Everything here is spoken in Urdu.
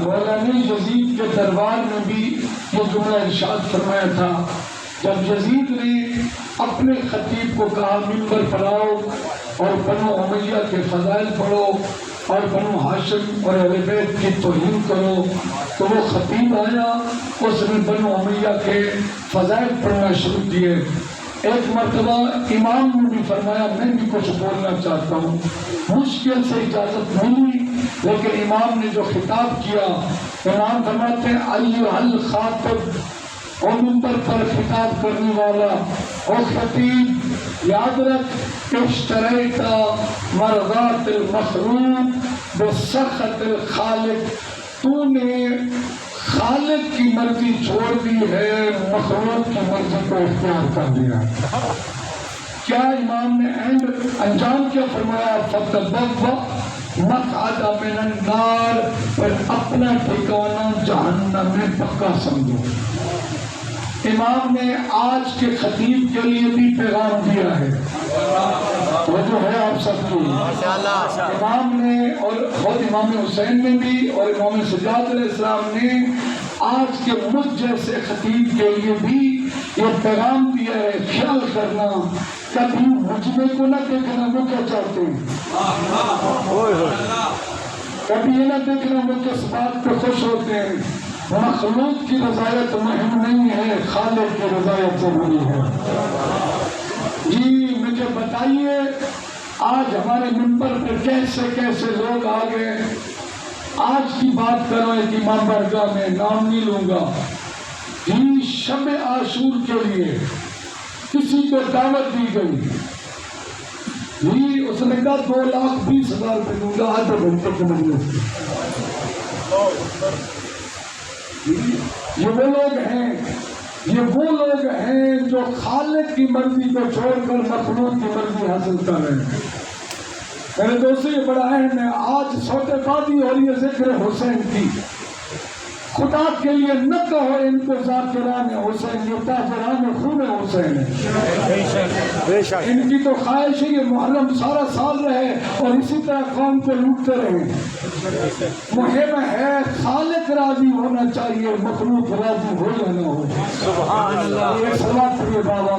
مولانا یزید کے دربار میں بھی یہ جملہ ارشاد فرمایا تھا، جب یزید نے اپنے خطیب کو کہا منبر پر آؤ اور بنو امیہ کے فضائل پڑھو اور بنو ہاشم اور اہل بیت کی توہین کرو، تو وہ خطیب آیا، اس نے بنو امیہ کے فضائل پڑھنا شروع کیے۔ ایک مرتبہ امام نے بھی فرمایا میں بھی کچھ بولنا چاہتا ہوں، مشکل سے اجازت ملی، لیکن امام نے جو خطاب کیا، امام فرماتے ہیں ایھا الخاطب، اور منبر پر خطاب کرنے والا، اور خطیب یاد رکھ، اشتریت مرضات المخلوق بسخط الخالق، تو نے خالق کی مرضی چھوڑ دی ہے، مخلوق کی مرضی کو اختیار کر دیا۔ کیا امام نے انجام کیا فرمایا؟ فتبوأ مقعد من النار، پر اپنا ٹھکانہ جہنم میں پکا سمجھو۔ امام نے آج کے خطیب کے لیے بھی پیغام دیا ہے، وہ جو ہے آپ سب کو امام نے، اور خود امام حسین نے بھی اور امام سجاد علیہ السلام نے آج کے مجھ جیسے خطیب کے لیے بھی یہ پیغام دیا ہے، خیال کرنا کبھی مجمع کو نہ دیکھنا وہ کیا چاہتے ہیں، کبھی یہ نہ دیکھنا وہ کس بات پہ خوش ہوتے ہیں۔ مخلوق کی رضایت مہم نہیں ہے، خالق کی رضایت ضروری ہے۔ جی مجھے بتائیے آج ہمارے منبر پہ کیسے کیسے لوگ آ گئے۔ آج کی بات کر رہے کہ امام برگاہ میں نام نہیں لوں گا، جی شب عاشور کے لیے کسی کو دعوت دی گئی، جی اس نے کہا 2,20,000 روپے دوں گا آدھے گھنٹے کے مجلس۔ یہ وہ لوگ ہیں جو خالق کی مرضی کو چھوڑ کر مخلوق کی مرضی حاصل کر رہے ہیں۔ میرے دوستو یہ بڑا اہم ہے، آج سودے بازی ہو رہی ہے ذکر حسین کی، خدا کے لیے نہ کہو ان کو ذاکران حسین، یہ تاجران خون حسین ہے۔ ان کی تو خواہش ہے یہ محرم سارا سال رہے اور اسی طرح قوم کو لوٹتے رہے۔ مہم ہے خالق راضی ہونا چاہیے، مخلوق راضی ہو یا نہ ہو۔ سبحان اللہ۔ یہ صلوات پڑھیے بابا۔